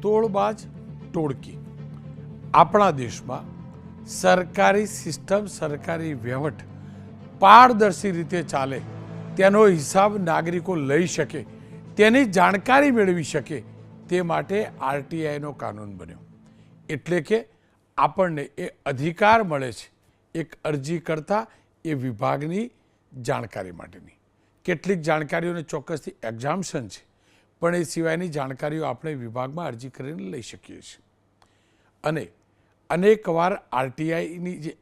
તોડબાજ ટોળકી આપણા દેશમાં સરકારી સિસ્ટમ, સરકારી વહીવટ પારદર્શી રીતે ચાલે, તેનો હિસાબ નાગરિકો લઈ શકે, તેની જાણકારી મેળવી શકે, તે માટે આરટીઆઈનો કાનૂન બન્યો. એટલે કે આપણને એ અધિકાર મળે છે એક અરજી કરતાં એ વિભાગની જાણકારી માટેની. કેટલીક જાણકારીઓને ચોક્કસથી એક્ઝામ્પશન છે, પણ એ સિવાયની જાણકારીઓ આપણે વિભાગમાં અરજી કરીને લઈ શકીએ છીએ. અને અનેકવાર આરટીઆઈની જે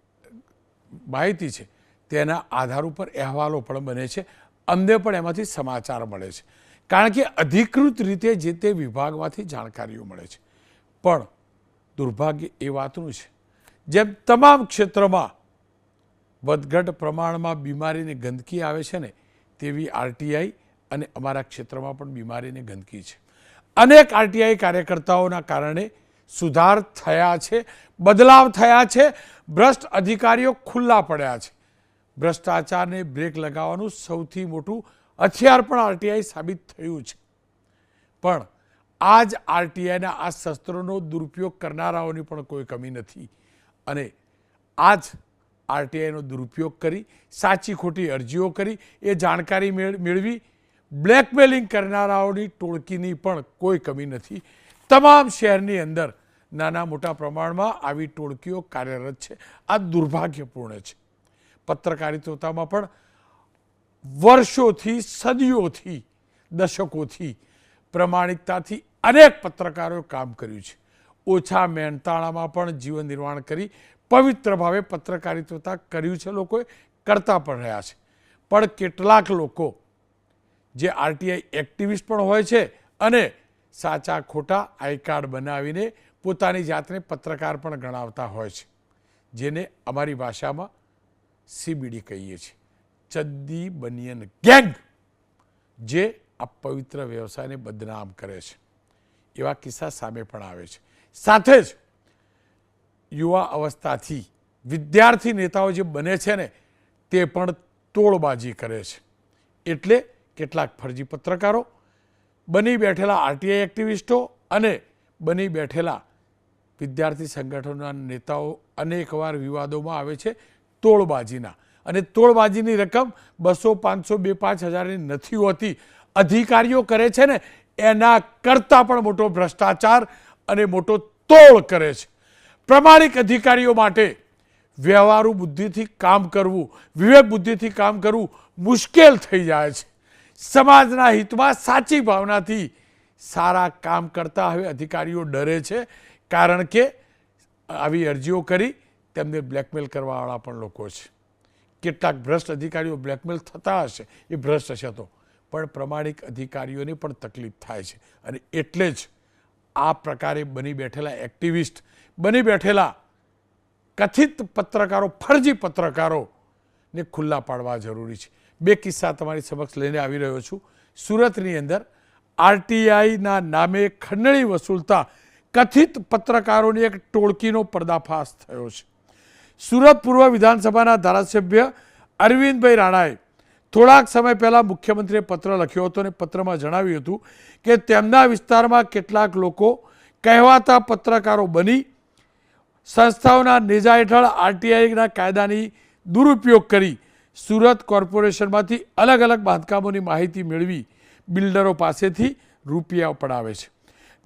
માહિતી છે તેના આધાર ઉપર અહેવાલો પણ બને છે. અમને પણ એમાંથી સમાચાર મળે છે, કારણ કે અધિકૃત રીતે જે તે વિભાગમાંથી જાણકારીઓ મળે છે. પણ દુર્ભાગ્ય એ વાતનું છે, જેમ તમામ ક્ષેત્રમાં વધઘટ પ્રમાણમાં બીમારીની ગંદકી આવે છે ને, તેવી આરટીઆઈ અને અમારા ક્ષેત્રમાં પણ બીમારીની ગંદકી છે. અનેક આરટીઆઈ કાર્યકર્તાઓના કારણે સુધાર થયા છે, બદલાવ થયા છે, ભ્રષ્ટ અધિકારીઓ ખુલ્લા પડ્યા છે. ભ્રષ્ટાચારને બ્રેક લગાવવાનું સૌથી મોટું હથિયાર પણ આરટીઆઈ સાબિત થયું છે. પણ આ જ આરટીઆઈના આ શસ્ત્રોનો દુરુપયોગ કરનારાઓની પણ કોઈ કમી નથી. અને આ જ આરટીઆઈનો દુરુપયોગ કરી, સાચી ખોટી અરજીઓ કરી, એ જાણકારી મેળવી બ્લેકમેલિંગ કરનારાઓની ટોળકીની પણ કોઈ કમી નથી. તમામ શહેરની અંદર નાના મોટા પ્રમાણમાં આવી ટોળકીઓ કાર્યરત છે. આ દુર્ભાગ્યપૂર્ણ છે. પત્રકારિતામાં પણ વર્ષોથી, સદીઓથી, દશકોથી પ્રમાણિકતાથી અનેક પત્રકારોએ કામ કર્યું છે. ઓછા મહેનતાણામાં પણ જીવન નિર્વાહ કરી પવિત્ર ભાવે પત્રકારિતા કર્યું છે. લોકોએ કરતા પણ રહ્યા છે. પણ કેટલાક લોકો જે આરટીઆઈ એક્ટિવિસ્ટ પણ હોય છે અને સાચા ખોટા આઈ કાર્ડ બનાવીને પોતાની જાતને પત્રકાર પણ ગણાવતા હોય છે, જેને અમારી ભાષામાં સીબીડી કહીએ છીએ, ચડ્ડી બનિયન ગેંગ, જે આ પવિત્ર વ્યવસાયને બદનામ કરે છે. એવા કિસ્સા સામે પણ આવે છે. સાથે જ યુવા અવસ્થાથી વિદ્યાર્થી નેતાઓ જે બને છે ને, તે પણ તોડબાજી કરે છે. એટલે કેટલાક ફરજી પત્રકારો, બની બેઠેલા આરટીઆઈ એક્ટિવિસ્ટો અને બની બેઠેલા વિદ્યાર્થી સંગઠનોના નેતાઓ અનેકવાર વિવાદોમાં આવે છે તોડબાજીના. અને તોડબાજીની રકમ 200, 500, 2-5 હજારની નથી હોતી. અધિકારીઓ કરે છે ને એના કરતાં પણ મોટો ભ્રષ્ટાચાર અને મોટો તોડ કરે છે. પ્રમાણિક અધિકારીઓ માટે વ્યવહારુ બુદ્ધિથી કામ કરવું, વિવેક બુદ્ધિથી કામ કરવું મુશ્કેલ થઈ જાય છે. સમાજના હિતમાં સાચી ભાવનાથી સારા કામ કરતા હવે અધિકારીઓ ડરે છે, કારણ કે આવી અરજીઓ કરી તેમને બ્લેકમેલ કરવાવાળા પણ લોકો છે. કેટલાક ભ્રષ્ટ અધિકારીઓ બ્લેકમેલ થતા હશે, એ ભ્રષ્ટ હશે તો, પણ પ્રમાણિક અધિકારીઓને પણ તકલીફ થાય છે. અને એટલે જ આ પ્રકારે બની બેઠેલા એક્ટિવિસ્ટ, બની બેઠેલા કથિત પત્રકારો, ફરજી પત્રકારોને ખુલ્લા પાડવા જરૂરી છે. બે કિસ્સા તમારી સમક્ષ લઈને આવી રહ્યો છું. સુરતની અંદર આરટીઆઈના નામે ખંડણી વસૂલતા કથિત પત્રકારોની એક ટોળકીનો પર્દાફાશ થયો છે. સુરત પૂર્વ વિધાનસભાના ધારાસભ્ય અરવિંદભાઈ રાણાએ થોડાક સમય પહેલાં મુખ્યમંત્રીએ પત્ર લખ્યો હતો અને પત્રમાં જણાવ્યું હતું કે તેમના વિસ્તારમાં કેટલાક લોકો કહેવાતા પત્રકારો બની સંસ્થાઓના નેજા હેઠળ આરટીઆઈના કાયદાની દુરુપયોગ કરી સુરત કોર્પોરેશનમાંથી અલગ અલગ બાંધકામોની માહિતી મેળવી બિલ્ડરો પાસેથી રૂપિયા પડાવે છે.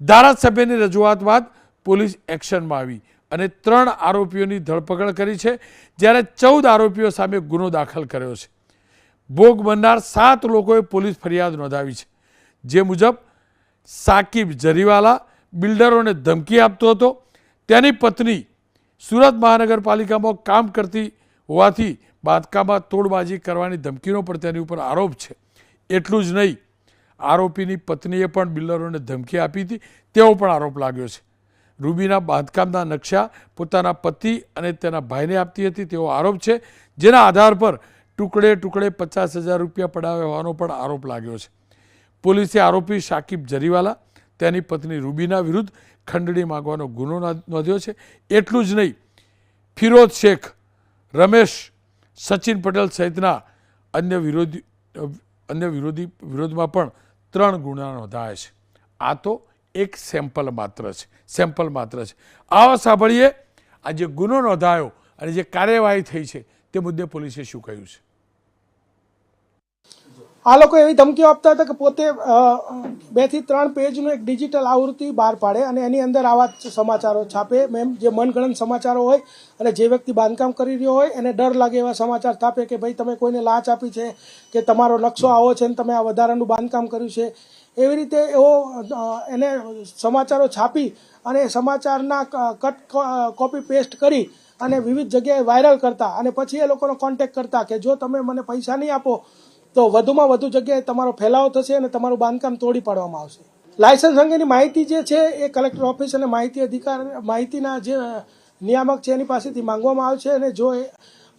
ધારાસભ્યની રજૂઆત બાદ પોલીસ એક્શનમાં આવી અને 3 આરોપીઓની ધરપકડ કરી છે, જ્યારે 14 આરોપીઓ સામે ગુનો દાખલ કર્યો છે. ભોગ બનનાર 7 લોકોએ પોલીસ ફરિયાદ નોંધાવી છે. જે મુજબ સાકિબ જરીવાલા બિલ્ડરોને ધમકી આપતો હતો. તેની પત્ની સુરત મહાનગરપાલિકામાં કામ કરતી હોવાથી બાંધકામમાં તોડબાજી કરવાની ધમકીનો પણ તેની ઉપર આરોપ છે. એટલું જ નહીં, આરોપીની પત્નીએ પણ બિલ્ડરોને ધમકી આપી હતી, તેવો પણ આરોપ લાગ્યો છે. રૂબીના બાંધકામના નકશા પોતાના પતિ અને તેના ભાઈને આપતી હતી, તેવો આરોપ છે. જેના આધાર પર ટુકડે ટુકડે 50,000 રૂપિયા પડાવ્યા હોવાનો પણ આરોપ લાગ્યો છે. પોલીસે આરોપી શાકિબ જરીવાલા, તેની પત્ની રૂબીના વિરુદ્ધ ખંડણી માંગવાનો ગુનો નોંધ્યો છે. એટલું જ નહીં, ફિરોઝ શેખ, રમેશ, સચિન પટેલ સહિતના અન્ય વિરોધમાં પણ 3 ગુના નોંધાયા છે. આ તો એક સેમ્પલ માત્ર છે. આવો સાંભળીએ આ જે ગુનો નોંધાયો અને જે કાર્યવાહી થઈ છે તે મુદ્દે પોલીસે શું કહ્યું છે. આ લોકો એવી ધમકીઓ આપતા હતા કે પોતે 2 થી 3 પેજનું એક ડિજિટલ આવૃત્તિ બહાર પાડે અને એની અંદર આવા સમાચારો છાપે. મેમ જે મનગણત સમાચારો હોય અને જે વ્યક્તિ બાંધકામ કરી રહ્યો હોય એને ડર લાગે એવા સમાચાર છાપે કે ભાઈ તમે કોઈને લાંચ આપી છે કે તમારો નકશો આવો છે અને તમે આ વધારાનું બાંધકામ કર્યું છે. એવી રીતે એવો એને સમાચારો છાપી અને સમાચારના કટ કોપી પેસ્ટ કરી અને વિવિધ જગ્યાએ વાયરલ કરતા અને પછી એ લોકોનો કોન્ટેક્ટ કરતા કે જો તમે મને પૈસા નહીં આપો તો વધુમાં વધુ જગ્યાએ તમારો ફેલાવો થશે અને તમારું બાંધકામ તોડી પાડવામાં આવશે. લાયસન્સ અંગેની માહિતી જે છે એ કલેક્ટર ઓફિસ અને માહિતીના જે નિયામક છે એની પાસેથી માંગવામાં આવશે અને જો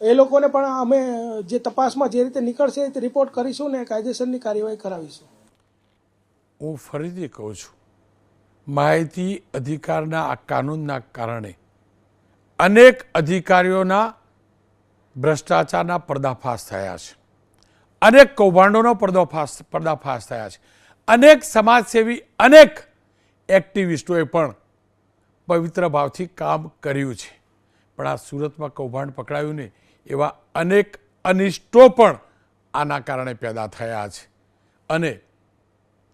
એ લોકોને પણ અમે જે તપાસમાં જે રીતે નીકળશે એ રિપોર્ટ કરીશું ને કાયદેસરની કાર્યવાહી કરાવીશું. હું ફરીથી કહું છું, માહિતી અધિકારના આ કાનૂનના કારણે અનેક અધિકારીઓના ભ્રષ્ટાચારના પર્દાફાશ થયા છે, અનેક કૌભાંડોનો પર્દાફાશ થયા છે, અનેક સમાજસેવી અનેક એક્ટિવિસ્ટોએ પણ પવિત્ર ભાવથી કામ કર્યું છે. પણ આ સુરતમાં કૌભાંડ પકડાયું ને એવા અનેક અનિષ્ટો પણ આના કારણે પેદા થયા છે. અને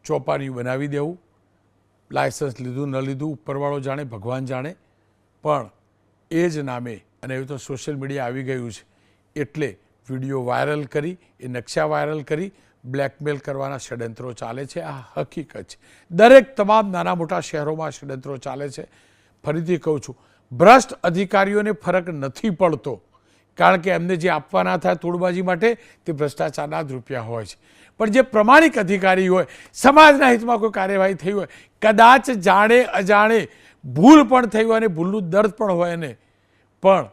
ચોપાનિયું બનાવી દેવું, લાયસન્સ લીધું ન લીધું ઉપરવાળો જાણે, ભગવાન જાણે, પણ એ જ નામે અને હવે તો સોશિયલ મીડિયા આવી ગયું છે એટલે વિડીયો વાયરલ કરી, એ નકશા વાયરલ કરી બ્લેકમેલ કરવાના ષડયંત્રો ચાલે છે. આ હકીકત છે. દરેક તમામ નાના મોટા શહેરોમાં ષડયંત્રો ચાલે છે. ફરીથી કહું છું, ભ્રષ્ટ અધિકારીઓને ફરક નથી પડતો, કારણ કે એમને જે આપવાના થાય તોડબાજી માટે તે ભ્રષ્ટાચારના જ રૂપિયા હોય છે. પણ જે પ્રમાણિક અધિકારી હોય, સમાજના હિતમાં કોઈ કાર્યવાહી થઈ હોય, કદાચ જાણે અજાણે ભૂલ પણ થઈ હોય અને ભૂલનું દર્દ પણ હોય ને, પણ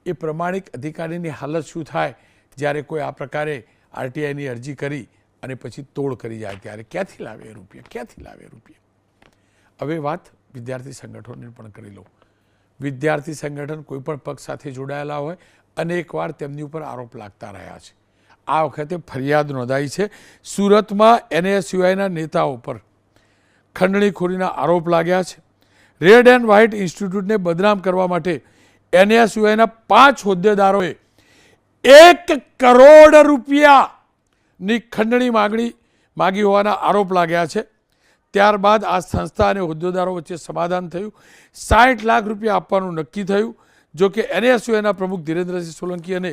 એ પ્રમાણિક અધિકારીની હાલત શું થાય જ્યારે કોઈ આ પ્રકારે આરટીઆઈની અરજી કરી અને પછી તોડ કરી જાય ત્યારે ક્યાંથી લાવે એ રૂપિયા. હવે વાત વિદ્યાર્થી સંગઠનોને પણ કરી લઉં. વિદ્યાર્થી સંગઠન કોઈ પણ પક્ષ સાથે જોડાયેલા હોય અનેકવાર તેમની ઉપર આરોપ લાગતા રહ્યા છે. આ વખતે ફરિયાદ નોંધાઈ છે. સુરતમાં એનએસયુઆઈના નેતાઓ પર ખંડણીખોરીના આરોપ લાગ્યા છે. રેડ એન્ડ વ્હાઇટ ઇન્સ્ટિટ્યૂટને બદનામ કરવા માટે એનએસયુઆઈના 5 હોદ્દેદારોએ 1 કરોડ રૂપિયાની ખંડણી માગી હોવાના આરોપ લાગ્યા છે. ત્યારબાદ આ સંસ્થા અને હોદ્દેદારો વચ્ચે સમાધાન થયું. 60 લાખ રૂપિયા આપવાનું નક્કી થયું. જો કે એનએસયુઆઈના પ્રમુખ ધીરેન્દ્રસિંહ સોલંકી અને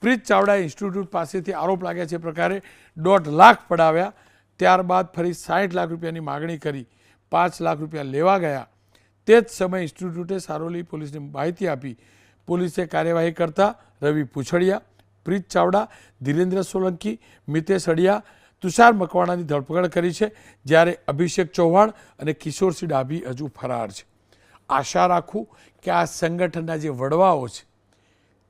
પ્રીત ચાવડા ઇન્સ્ટિટ્યૂટ પાસેથી આરોપ લાગ્યા છે પ્રકારે 1.5 લાખ પડાવ્યા. ત્યારબાદ ફરી 60 લાખ રૂપિયાની માગણી કરી 5 લાખ રૂપિયા લેવા ગયા. તે જ સમયે ઇન્સ્ટિટ્યૂટે સારોલી પોલીસને માહિતી આપી. પોલીસે કાર્યવાહી કરતા રવિ પૂછડિયા, પ્રીત ચાવડા, ધીરેન્દ્ર સોલંકી, મિતેશ અડિયા, તુષાર મકવાણાની ધરપકડ કરી છે, જ્યારે અભિષેક ચૌહાણ અને કિશોરસિંહ ડાભી હજુ ફરાર છે. આશા રાખું કે આ સંગઠનના જે વડવાઓ છે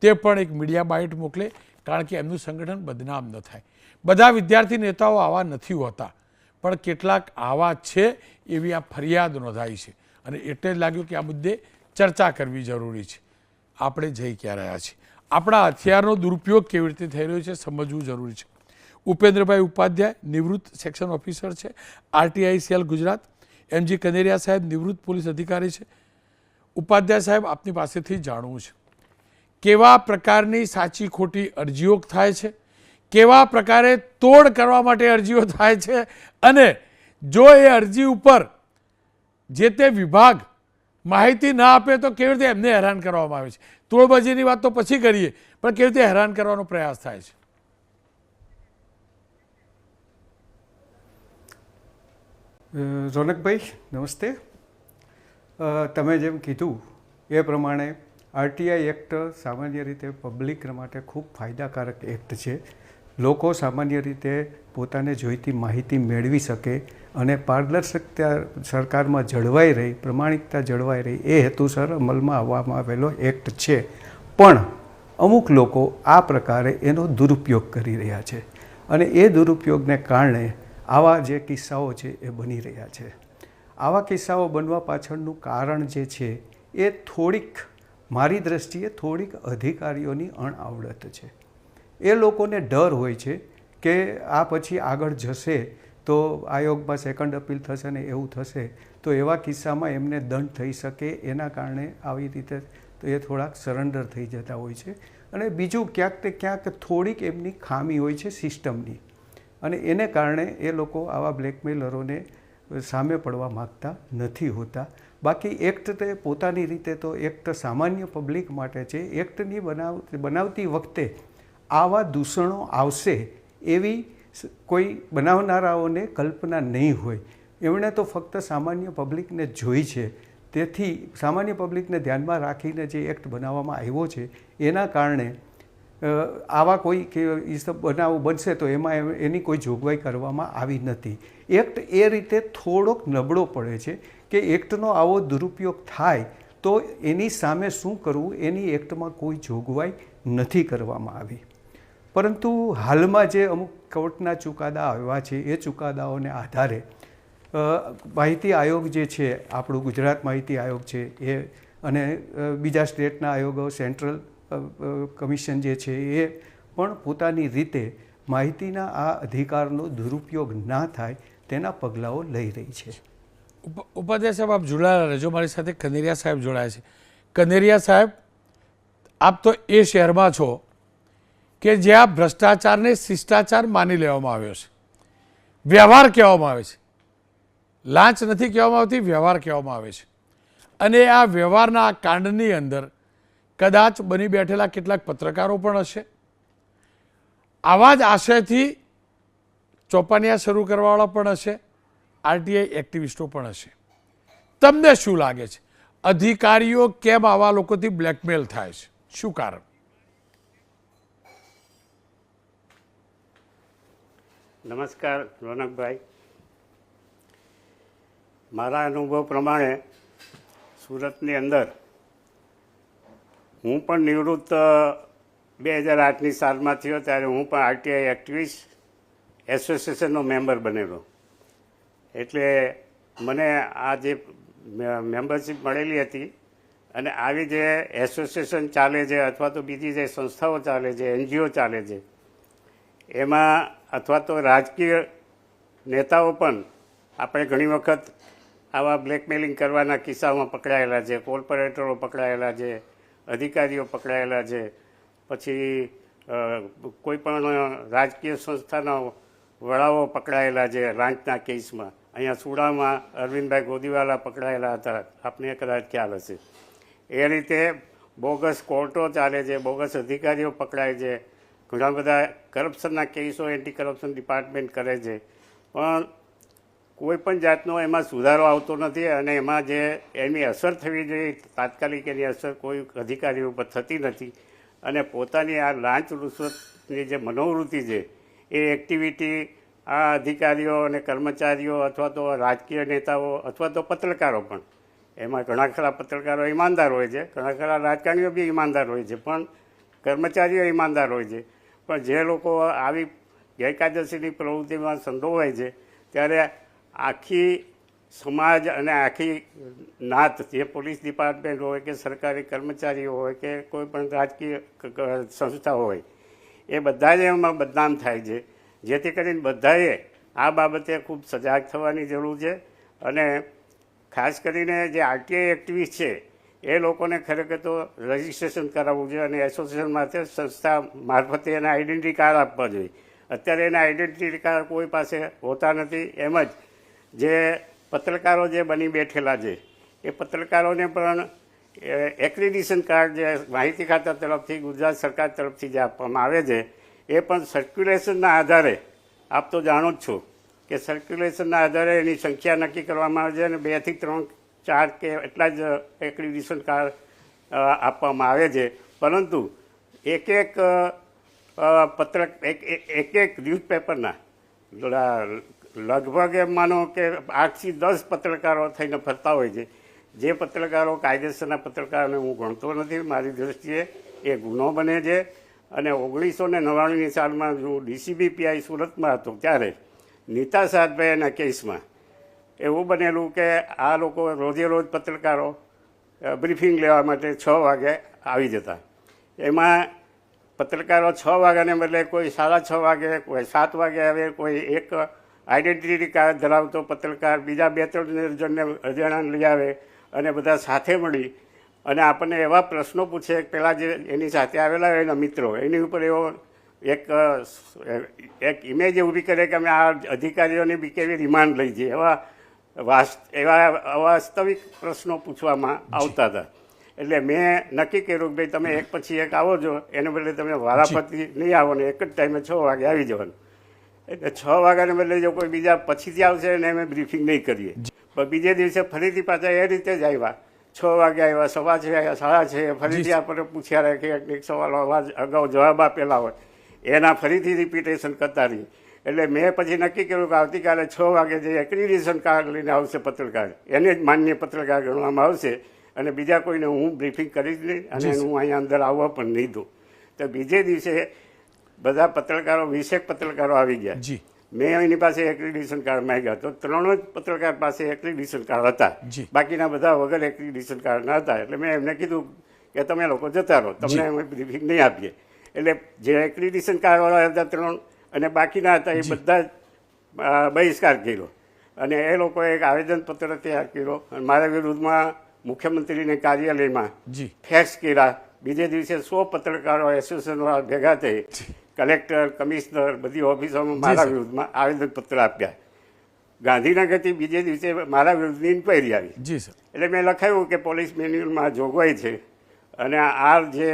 તે પણ એક મીડિયા બાઇટ મોકલે, કારણ કે એમનું સંગઠન બદનામ ન થાય. બધા વિદ્યાર્થી નેતાઓ આવા નથી હોતા, પણ કેટલાક આવા છે એવી આ ફરિયાદ નોંધાઈ છે અને એટલે જ લાગ્યું કે આ મુદ્દે ચર્ચા કરવી જરૂરી છે. આપણે જઈ ક્યાં રહ્યા છીએ, આપણા હથિયારનો દુરુપયોગ કેવી રીતે થઈ રહ્યો છે સમજવું જરૂરી છે. ઉપેન્દ્રભાઈ ઉપાધ્યાય નિવૃત્ત સેક્શન ઓફિસર છે, RTI cell Gujarat. MG Kaneria સાહેબ નિવૃત્ત પોલીસ અધિકારી છે. ઉપાધ્યાય સાહેબ, આપની પાસેથી જાણવું છે કેવા પ્રકારની સાચી ખોટી અરજીઓ થાય છે, કેવા પ્રકારે તોડ કરવા માટે અરજીઓ થાય છે, અને જો એ અરજી ઉપર જે તે વિભાગ માહિતી ના આપે તો કેવી રીતે એમને હેરાન કરવામાં આવે છે. તોડબાજીની વાત તો પછી કરીએ, પણ કેવી રીતે હેરાન કરવાનો પ્રયાસ થાય છે. રોનકભાઈ નમસ્તે. તમે જેમ કીધું એ પ્રમાણે આરટીઆઈ એક્ટ સામાન્ય રીતે પબ્લિક માટે ખૂબ ફાયદાકારક એક્ટ છે. લોકો સામાન્ય રીતે પોતાને જોઈતી માહિતી મેળવી શકે અને પારદર્શકતા સરકારમાં જળવાઈ રહી, પ્રમાણિકતા જળવાઈ રહી એ હેતુસર અમલમાં આવવામાં આવેલો એક્ટ છે. પણ અમુક લોકો આ પ્રકારે એનો દુરુપયોગ કરી રહ્યા છે અને એ દુરુપયોગને કારણે આવા જે કિસ્સાઓ છે એ બની રહ્યા છે. આવા કિસ્સાઓ બનવા પાછળનું કારણ જે છે એ થોડીક, મારી દૃષ્ટિએ થોડીક અધિકારીઓની અણઆવડત છે. એ લોકોને ડર હોય છે કે આ પછી આગળ જશે તો આયોગમાં સેકન્ડ અપીલ થશે ને એવું થશે તો એવા કિસ્સામાં એમને દંડ થઈ શકે. એના કારણે આવી રીતે તો એ થોડાક સરેન્ડર થઈ જતા હોય છે. અને બીજું ક્યાંક તે ક્યાંક થોડીક એમની ખામી હોય છે સિસ્ટમની, અને એને કારણે એ લોકો આવા બ્લેકમેલરોને સામે પડવા માગતા નથી હોતા. બાકી એક્ટ તે પોતાની રીતે તો એક્ટ સામાન્ય પબ્લિક માટે છે. એક્ટની બનાવતી વખતે આવા દૂષણો આવશે એવી કોઈ બનાવનારાઓને કલ્પના નહીં હોય. એમણે તો ફક્ત સામાન્ય પબ્લિકને જોઈ છે. તેથી સામાન્ય પબ્લિકને ધ્યાનમાં રાખીને જે એક્ટ બનાવવામાં આવ્યો છે એના કારણે આવા કોઈ બનાવ બનશે તો એમાં એની કોઈ જોગવાઈ કરવામાં આવી નથી. એક્ટ એ રીતે થોડોક નબળો પડે છે કે એક્ટનો આવો દુરુપયોગ થાય તો એની સામે શું કરવું એની એક્ટમાં કોઈ જોગવાઈ નથી કરવામાં આવી. પરંતુ હાલમાં જે અમુક કોર્ટના ચુકાદા આવ્યા છે એ ચુકાદાઓને આધારે માહિતી આયોગ જે છે, આપણું ગુજરાત માહિતી આયોગ છે એ, અને બીજા સ્ટેટના આયોગો, સેન્ટ્રલ કમિશન જે છે એ પણ પોતાની રીતે માહિતીના આ અધિકારનો દુરુપયોગ ના થાય તેના પગલાઓ લઈ રહી છે. ઉપાધ્યાય સાહેબ, આપ જોડાયેલા રહેજો. મારી સાથે કનેરિયા સાહેબ જોડાયા છે. કનેરિયા સાહેબ, આપ તો એ શહેરમાં છો કે જ્યાં ભ્રષ્ટાચારને શિષ્ટાચાર માની લેવામાં આવ્યો છે, વ્યવહાર કહેવામાં આવે છે. લાંચ નથી કહેવામાં આવતી, વ્યવહાર કહેવામાં આવે છે. અને આ વ્યવહારના આ કાંડની અંદર કદાચ બની બેઠેલા કેટલાક પત્રકારો પણ હશે. આવા જ આશયથી ચોપાનિયા શરૂ કરવાવાળા પણ હશે, આરટીઆઈ એક્ટિવિસ્ટો પણ હશે. તમને શું લાગે છે, અધિકારીઓ કેમ આવા લોકોથી બ્લેકમેલ થાય છે? શું કારણ? નમસ્કાર રોનકભાઈ. મારા અનુભવ પ્રમાણે સુરતની અંદર હું પણ નિવૃત્ત 2008ની સાલમાં થયો ત્યારે હું પણ આરટીઆઈ એક્ટિવિસ્ટ એસોસિએશનનો મેમ્બર બનેલો. એટલે મને આ જે મેમ્બરશીપ મળેલી હતી અને આવી જે એસોસિએશન ચાલે છે અથવા તો બીજી જે સંસ્થાઓ ચાલે છે, એનજીઓ ચાલે છે, એમાં અથવા તો રાજકીય નેતાઓ પણ આપણે ઘણી વખત આવા બ્લેકમેલિંગ કરવાના કિસ્સામાં પકડાયેલા છે. કોર્પોરેટરો પકડાયેલા છે, અધિકારીઓ પકડાયેલા છે, પછી કોઈ પણ રાજકીય સંસ્થાના વડાઓ પકડાયેલા છે લાંચના કેસમાં. અહીંયા સુડામાં અરવિંદભાઈ ગોદીવાલા પકડાયેલા હતા, આપને કદાચ ખ્યાલ હશે. એ રીતે બોગસ કોર્ટો ચાલે છે, બોગસ અધિકારીઓ પકડાય છે, ઘણા બધા કરપ્શનના કેસો એન્ટી કરપ્શન ડિપાર્ટમેન્ટ કરે છે, પણ કોઈ પણ જાતનો એમાં સુધારો આવતો નથી. અને એમાં જે એની અસર થવી જોઈએ તાત્કાલિક એની અસર કોઈ અધિકારીઓ ઉપર થતી નથી. અને પોતાની આ લાંચ રૂશ્વતની જે મનોવૃત્તિ છે એ એક્ટિવિટી આ અધિકારીઓ અને કર્મચારીઓ અથવા તો રાજકીય નેતાઓ અથવા તો પત્રકારો પણ, એમાં ઘણા ખરા પત્રકારો ઈમાનદાર હોય છે, ઘણા ખરા રાજકારણીઓ બી ઈમાનદાર હોય છે, પણ કર્મચારીઓ ઈમાનદાર હોય છે. પણ જે લોકો આવી ગેરકાયદેસરની પ્રવૃત્તિમાં સંડોવાય છે ત્યારે આખી સમાજ અને આખી નાત, જે પોલીસ ડિપાર્ટમેન્ટ હોય કે સરકારી કર્મચારીઓ હોય કે કોઈ પણ રાજકીય સંસ્થા હોય, એ બધા જ એમાં બદનામ થાય છે. જેથી કરીને બધાએ આ બાબતે ખૂબ સજાગ થવાની જરૂર છે. અને ખાસ કરીને જે આરટીઆઈ એક્ટિવિસ્ટ છે એ લોકોને ખરેખર તો રજિસ્ટ્રેશન કરાવવું જોઈએ અને એસોસિએશન માટે સંસ્થા મારફતે એને આઈડેન્ટિટી કાર્ડ આપવા જોઈએ. અત્યારે એના આઈડેન્ટિટી કાર્ડ કોઈ પાસે હોતા નથી. એમ જ જે પત્રકારો જે બની બેઠેલા છે એ પત્રકારોને પણ એક્રેડિશન કાર્ડ જે માહિતી ખાતા તરફથી, ગુજરાત સરકાર તરફથી જે આપવામાં આવે છે એ પણ સર્ક્યુલેશનના આધારે, આપ તો જાણો જ છો કે સર્ક્યુલેશનના આધારે એની સંખ્યા નક્કી કરવામાં આવે છે અને 2 થી 3, 4 કે એટલા જ એક્રેડિશન કાર્ડ આપવામાં આવે છે. પરંતુ એક ન્યૂઝપેપરના લગભગ એમ માનો કે 8 થી 10 પત્રકારો થઈને ફરતા હોય છે. જે પત્રકારો કાયદેસરના પત્રકારોને હું ગણતો નથી. મારી દૃષ્ટિએ એ ગુનો બને છે. અને 1999ની સાલમાં હું ડીસીબીપીઆઈ સુરતમાં હતો ત્યારે નીતા સાતભાઈના કેસમાં એવું બનેલું કે આ લોકો રોજે રોજ પત્રકારો બ્રીફિંગ લેવા માટે 6 વાગે આવી જતા. એમાં પત્રકારો 6 વાગ્યાને બદલે કોઈ 6:30 વાગે, કોઈ 7 વાગે આવે, કોઈ 1 આઈડેન્ટિટી કાર્ડ ધરાવતો પત્રકાર બીજા 2-3 જણને અજાણ્યા લઈ આવે અને બધા સાથે મળી અને આપણને એવા પ્રશ્નો પૂછે કે પેલા જે એની સાથે આવેલા હોય એના મિત્રો એની ઉપર એવો એક ઇમેજ ઊભી કરે કે અમે આ અધિકારીઓની બી કેવી રિમાન્ડ લઈ જઈએ, એવા અવાસ્તવિક પ્રશ્નો પૂછવામાં આવતા હતા. એટલે મેં નક્કી કર્યું કે ભાઈ તમે એક પછી એક આવો છો, એને બદલે તમે વારાફરતી નહીં આવો ને એક જ ટાઈમે 6 વાગે આવી જવાનું. એટલે 6 વાગ્યાને બદલે જો કોઈ બીજા પછીથી આવશે ને અમે બ્રીફિંગ નહીં કરીએ. પણ બીજે દિવસે ફરીથી પાછા એ રીતે જ આવ્યા, 6 વાગે આવ્યા, 6:15 આવ્યા, 6:30 ફરીથી આપણે પૂછ્યા રાખે એક સવાલો અવાજ અગાઉ જવાબ આપેલા હોય એના ફરીથી રિપીટેશન કરતા રહીએ. એટલે મેં પછી નક્કી કર્યું કે આવતીકાલે 6 વાગે જે એક્રિડિટેશન કાર્ડ લઈને આવશે પત્રકાર એને જ માન્ય પત્રકાર ગણવામાં આવશે અને બીજા કોઈને હું બ્રીફિંગ કરીશ નહીં અને હું અહીંયા અંદર આવવા પણ નહીં દઉં. તો બીજે દિવસે બધા પત્રકારો 20 પત્રકારો આવી ગયા. મેં એની પાસે એક્રિડિટેશન કાર્ડ માંગ્યા તો 3 જ પત્રકાર પાસે એક્રિડિટેશન કાર્ડ હતા, બાકીના બધા વગર એક્રિડિટેશન કાર્ડના હતા. એટલે મેં એમને કીધું કે તમે લોકો જતા રહો, તમને અમે બ્રીફિંગ નહીં આપીએ. એટલે જે એક્રિડિટેશન કાર્ડવાળા હતા 3 અને બાકીના હતા એ બધા જ બહિષ્કાર કર્યો અને એ લોકોએ એક આવેદનપત્ર તૈયાર કર્યો અને મારા વિરુદ્ધમાં મુખ્યમંત્રીને કાર્યાલયમાં ફેક્સ કર્યા. બીજે દિવસે 100 પત્રકારો એસોસિએશનવાળા ભેગા થઈ કલેક્ટર, કમિશનર બધી ઓફિસોમાં મારા વિરુદ્ધમાં આવેદનપત્ર આપ્યા. ગાંધીનગરથી બીજે દિવસે મારા વિરુદ્ધની ઇન્ક્વાયરી આવી. એટલે મેં લખાયું કે પોલીસ મેન્યુઅલમાં જોગવાઈ છે અને આ જે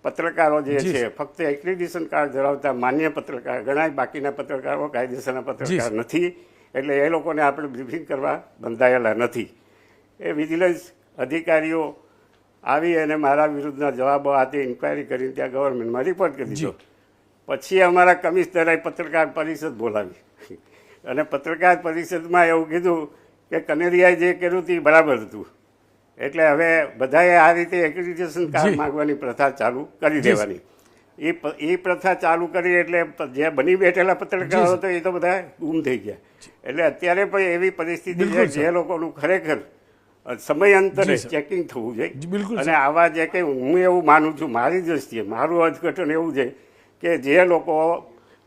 પત્રકારો જે છે ફક્ત એક્રિડિટેશન કાર્ડ ધરાવતા માન્ય પત્રકાર ગણાય, બાકીના પત્રકારો કાયદેસરના પત્રકાર નથી. એટલે એ લોકોને આપણે બ્રીફિંગ કરવા બંધાયેલા નથી. એ વિજિલન્સ અધિકારીઓ આવી અને મારા વિરુદ્ધના જવાબો આપી ઇન્ક્વાયરી કરીને ત્યાં ગવર્મેન્ટમાં રિપોર્ટ કરી દીધો. પછી અમારા કમિશનરે પત્રકાર પરિષદ બોલાવી અને પત્રકાર પરિષદમાં એવું કીધું કે કનેરિયાએ જે કર્યું તે બરાબર હતું. એટલે હવે બધાએ આ રીતે એક્રિડિટેશન કાર્ડ માંગવાની પ્રથા ચાલુ કરી દેવાની. એ પ્રથા ચાલુ કરી એટલે જે બની બેઠેલા પત્રકારો હતો એ તો બધા ગુમ થઈ ગયા. એટલે અત્યારે પણ એવી પરિસ્થિતિ છે જે લોકોનું ખરેખર સમયાંતરે ચેકિંગ થવું જોઈએ. અને આવા જે કંઈ હું એવું માનું છું, મારી દ્રષ્ટિએ મારું અર્થઘટન એવું છે કે જે લોકો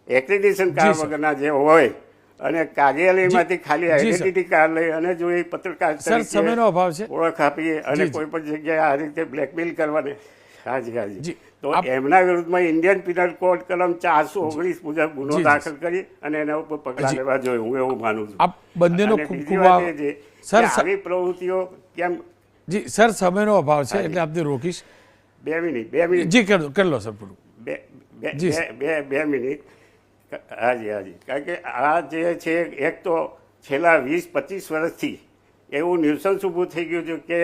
એક્રિડિટેશન કાર્ડ વગરના જે હોય અને કાર્યાલયમાંથી ખાલી આઈડેન્ટિટી કાર્ડ લઈ અને જો એ પત્રકાર સમયનો અભાવ છે ઓળખ આપીએ અને કોઈ પણ જગ્યાએ આ રીતે બ્લેકમેલ કરવાને હાજી તો એમના વિરુદ્ધમાં ઇન્ડિયન પિનલ કોડ કલમ 419 મુજબ ગુનો દાખલ કરી અને એના ઉપર પગલાં લેવા જોઈએ, હું એવું માનું છું. આપ બંનેનો ખૂબ ખૂબ સર આવી પ્રવૃત્તિઓ કેમ જી સર સમયનો અભાવ છે એટલે આપને રોકીશ. 2 મિનિટ જી કરી લો સર પૂરું. 2 મિનિટ હાજી કારણ કે આ જે છે એક તો છેલ્લા 20-25 વર્ષથી એવું ન્યુસન્સ ઊભું થઈ ગયું છે કે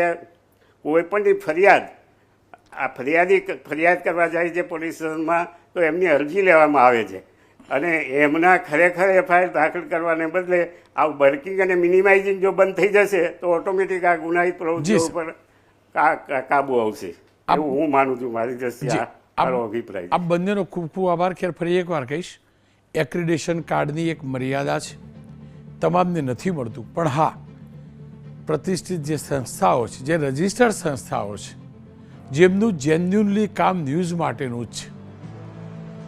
કોઈ પણની ફરિયાદ કરવા જાય છે પોલીસ સ્ટેશનમાં તો એમની અરજી લેવામાં આવે છે અને એમના ખરેખર એફઆઈઆર દાખલ કરવાને બદલે આ બર્કિંગ અને મિનિમાઇઝિંગ જો બંધ થઈ જશે તો ઓટોમેટિક આ ગુનાહિત પ્રવૃત્તિઓ ઉપર કાબુ આવશે એવું હું માનું છું. મારી દ્રષ્ટિએ મારો અભિપ્રાય. આપ બંનેનો ખૂબ ખૂબ આભાર. ખેર ફરી એકવાર કહીશ, એક્રિડિટેશન કાર્ડની એક મર્યાદા છે, તમામને નથી મળતું. પણ હા, પ્રતિષ્ઠિત જે સંસ્થાઓ છે, જે રજિસ્ટર્ડ સંસ્થાઓ છે, જેમનું જેન્યુનલી કામ ન્યૂઝ માટેનું જ છે,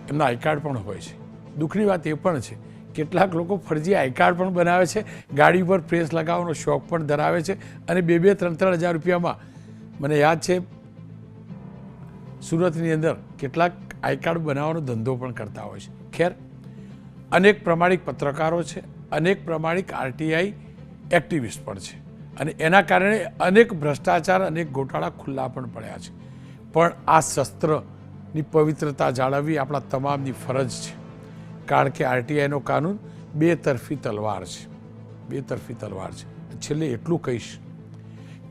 એમના આઈ કાર્ડ પણ હોય છે. દુઃખની વાત એ પણ છે કેટલાક લોકો ફરજી આઈ કાર્ડ પણ બનાવે છે, ગાડી પર પ્રેસ લગાવવાનો શોખ પણ ધરાવે છે અને 2-3 હજાર રૂપિયામાં, મને યાદ છે સુરતની અંદર કેટલાક આઈ કાર્ડ બનાવવાનો ધંધો પણ કરતા હોય છે. ખેર, અનેક પ્રમાણિક પત્રકારો છે, અનેક પ્રમાણિક આરટીઆઈ એક્ટિવિસ્ટ પણ છે અને એના કારણે અનેક ભ્રષ્ટાચાર, અનેક ગોટાળા ખુલ્લા પણ પડ્યા છે. પણ આ શસ્ત્રની પવિત્રતા જાળવવી આપણા તમામની ફરજ છે, કારણ કે આરટીઆઈનો કાનૂન બે તરફી તલવાર છે. છેલ્લે એટલું કહીશ,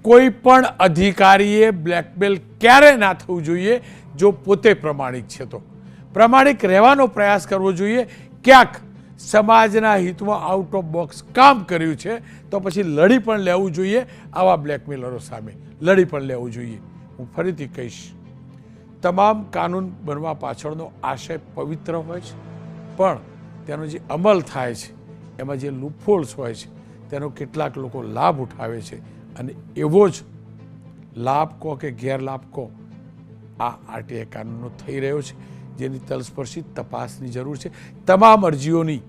કોઈ પણ અધિકારીએ બ્લેકમેલ ક્યારે ના થવું જોઈએ. જો પોતે પ્રમાણિક છે તો પ્રમાણિક રહેવાનો પ્રયાસ કરવો જોઈએ. ક્યાંક સમાજના હિતમાં આઉટ ઓફ બોક્સ કામ કર્યું છે તો પછી લડી પણ લેવું જોઈએ. આવા બ્લેકમેલરો સામે લડી પણ લેવું જોઈએ. હું ફરીથી કહીશ, તમામ કાનૂન બનવા પાછળનો આશય પવિત્ર હોય છે, પણ તેનો જે અમલ થાય છે એમાં જે લૂપહોલ્સ હોય છે તેનો કેટલાક લોકો લાભ ઉઠાવે છે અને એવો જ લાભ કહો કે ગેરલાભ કહો આ આરટીઆઈ કાનૂનનો થઈ રહ્યો છે, જેની તલસ્પર્શી તપાસની જરૂર છે. તમામ અરજીઓની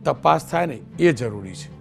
તપાસ થાય ને એ જરૂરી છે.